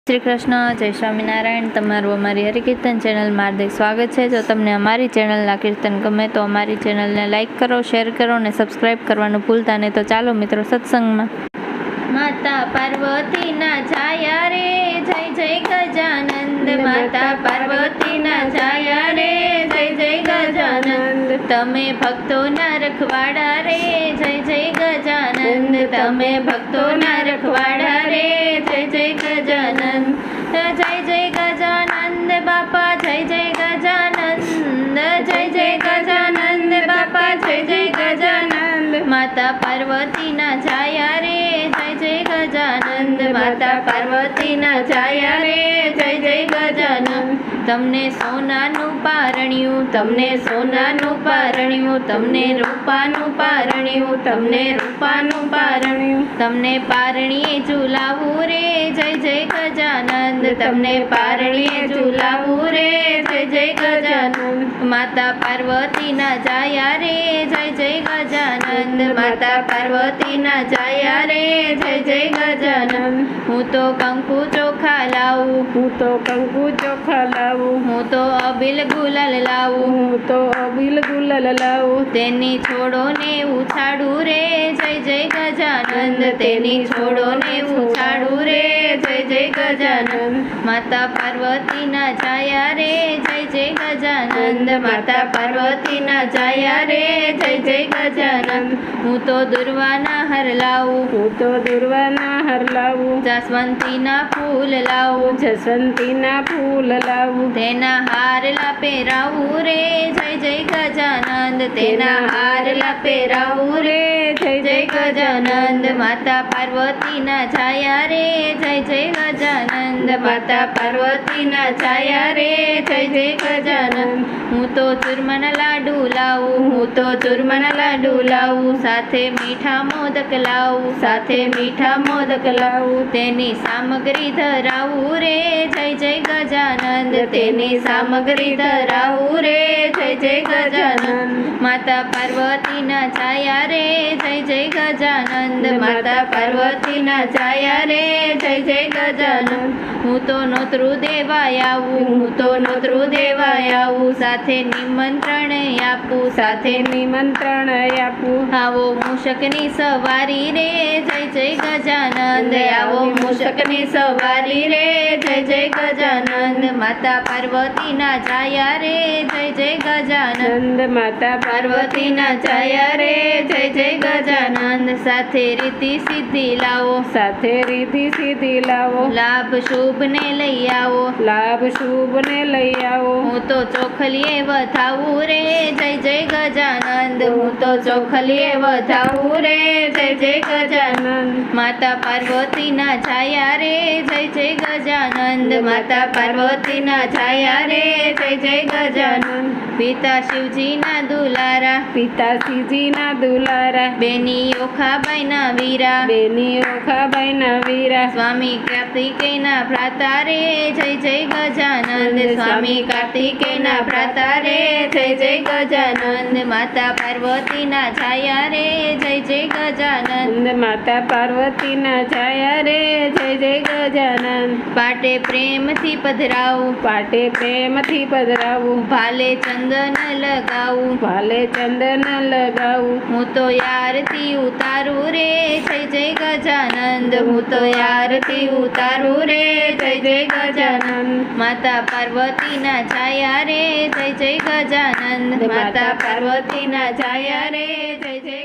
શ્રી કૃષ્ણ, જય સ્વામિનારાયણ. તમારું અમારી હરિકીર્તન ચેનલમાં હાર્દિક સ્વાગત છે. જો તમને અમારી ચેનલના કીર્તન ગમે તો અમારી ચેનલને લાઇક કરો, શેર કરો અને સબસ્ક્રાઈબ કરવાનું ભૂલતા નહીં. તો ચાલો મિત્રો સત્સંગમાં. માતા પાર્વતીના છાયા રે જય જય ગજાનંદ. માતા પાર્વતીના છાયા રે જય જય ગજાનંદ. તમે ભક્તોના રખવાડા રે જય જય ગજાનંદ. તમે ભક્તોના રખવાડા રે જય જય ગજાનંદ. જય જય ગજાનંદ બાપા, જય જય ગજાનંદ. જય જય ગજાનંદ બાપા, જય જય ગજાનંદ. માતા પાર્વતીના છાયા રે જય જય ગજાનંદ. માતા પાર્વતીના છાયા રે જય જય ગજાનંદ. તમને સોનાનું પારણ્યું, તમને સોનાનું પારણ્યું, તમને રૂપાનું પારણ્યું, તમને રૂપાનું પારણ્યું. તમને પારણીએ ઝુલાવું રે જય જય ગજાનંદ. તમને પારણીએ ઝુલાવું રે જય જય ગજાનંદ. માતા પાર્વતીના છાયા રે જય જય ગજાનંદ. માતા પાર્વતીના છાયા રે જય જય ગજાનંદ. હું તો કંકુ ચોખા લાવું, હું તો કંકુ ચોખા લાવું, હું તો અબીલ ગુલાલ લાવું, હું તો અબીલ ગુલાલ લાવું. તેની છોડોને ઉછાડું રે જય જય ગજાનંદ. તેની છોડોને ઉછાડું રે જય જય ગજાનંદ. માતા પાર્વતીના છાયા રે જય જય ગજાનંદ. માતા પાર્વતીના છાયા રે જય જય ગજાનંદ. હું તો દુર્વાના હર લાવું, હું તો દુર્વાના હાર લાવું, જાસ્વંતીના ફૂલ લાવું, જસવંતીના ફૂલ લાવું. તેના હારલા પહેરાવું રે જય જય ગજાનંદ. તેના હારલા પહેરાવું રે જય જય ગજાનંદ. માતા પાર્વતીના છાયા રે જય જય ગજાનંદ. માતા પાર્વતીના છાયા રે જય જય ગજાનંદ. હું તો ચૂરમાના લાડુ લાવું, હું તો ચૂરમાના લાડુ લાવું, સાથે મીઠા મોદક લાવું, સાથે મીઠા મોદક લાવું. તેની સામગ્રી ધરાવું રે જય જય ગજાનંદ. તેની સામગ્રી ધરાવું રે જય જય ગજાનંદ. માતા પાર્વતીના છાયા રે જય જય ગજાનંદ. માતા પાર્વતીના છાયા રે જય જય ગજાનંદ. હું તો નોતરું દેવાય આવું, હું તો નોતરું દેવાય આવું, સાથે નિમંત્રણ આપું, સાથે નિમંત્રણ આપું. આવો મૂષકની સવારી રે જય જય ગજાનંદ. આવો મૂષકની સવારી રે જય જય ગજાનંદ. માતા પાર્વતીના છાયા રે જય જય ગજાનંદ. માતા પાર્વતીના છાયા રે જય જય ગજાનંદ. સાથે રીતિ સિદ્ધિ લાવો, સાથે રીતિ સીધી લાવો, લાભ શુભ ને લઈ આવો, લાભ શુભ ને લઈ આવો. હું તો ચોખલીએ વધાવું રે જય જય ગજાનંદ. હું તો ચોખલીએ વધાવું રે જય જય ગજાનંદ. માતા પાર્વતીના છાયા રે જય જય ગજાનંદ. માતા પાર્વતીના છાયા રે જય જય ગજાનંદ. પિતા શિવજીના દુલારા, પિતા શ્રીજીના દુલારા, બેની ઓખાબાઈના વીરા, બેની ઓખાબાઈના વીરા. સ્વામી કાર્તિકેયના ભ્રાતા રે જય જય ગજાનંદ. સ્વામી કાર્તિકેયના ભ્રાતા રે જય જય ગજાનંદ. માતા પાર્વતીના છાયા રે જય જય ગજાનંદ. માતા પાર્વતીના છાયા રે જય જય ગજાનંદ. પાટે પ્રેમથી પધરાવું, પાટે પ્રેમથી પધરાવું, ભાલે ચંદન લગાવું, ભાલે ચંદન લગાવું. હું તો યારથી ઉતારું રે જય જય ગજાનંદ. હું તો યારથી ઉતારું રે જય જય ગજાનંદ. માતા પાર્વતીના છાયા રે જય જય ગજાનંદ. માતા પાર્વતીના છાયા રે જય જય